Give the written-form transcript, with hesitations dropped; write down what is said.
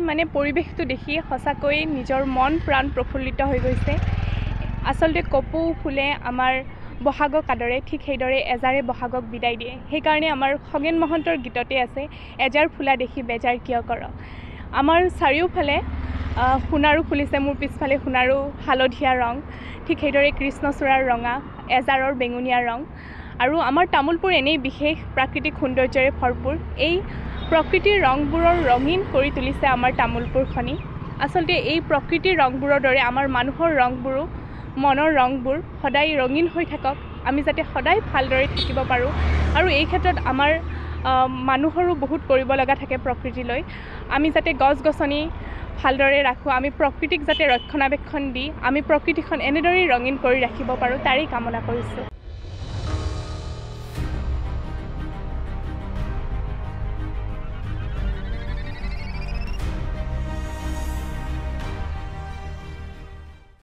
মানে পৰিৱেশটো দেখি সঁচাকৈ নিজৰ মন প্ৰাণ প্ৰফুল্লিত হৈ গৈছে। আচলতে কপৌ ফুলে আমাৰ বহাগক আদৰে, ঠিক সেইদৰে এজাৰে বহাগক বিদায় দিয়ে। সেইকাৰণে আমাৰ খগেন মহন্তৰ গীততে আছে, এজাৰ ফুলা দেখি বেজাৰ কিয় কৰ। আমাৰ চাৰিওফালে সোণাৰু ফুলিছে, মোৰ পিছফালে সোণাৰু হালধীয়া ৰং, ঠিক সেইদৰে কৃষ্ণচূড়াৰ ৰঙা, এজাৰৰ বেঙুনীয়া ৰং। আৰু আমাৰ তামোলপুৰ এনেই বিশেষ প্ৰাকৃতিক সৌন্দৰ্যৰে ভৰপূৰ। এই প্ৰকৃতিৰ ৰংবোৰৰ ৰঙীন কৰি তুলিছে আমাৰ তামোলপুৰখনি। আচলতে এই প্ৰকৃতিৰ ৰংবোৰৰ দৰে আমাৰ মানুহৰ ৰংবোৰো, মনৰ ৰংবোৰ সদায় ৰঙীন হৈ থাকক, আমি যাতে সদায় ভালদৰে থাকিব পাৰোঁ। আৰু এই ক্ষেত্ৰত আমাৰ মানুহৰো বহুত কৰিব লগা থাকে প্ৰকৃতিলৈ। আমি যাতে গছ গছনি ভালদৰে ৰাখোঁ, আমি প্ৰকৃতিক যাতে ৰক্ষণাবেক্ষণ দি আমি প্ৰকৃতিখন এনেদৰেই ৰঙীন কৰি ৰাখিব পাৰোঁ, তাৰেই কামনা কৰিছোঁ।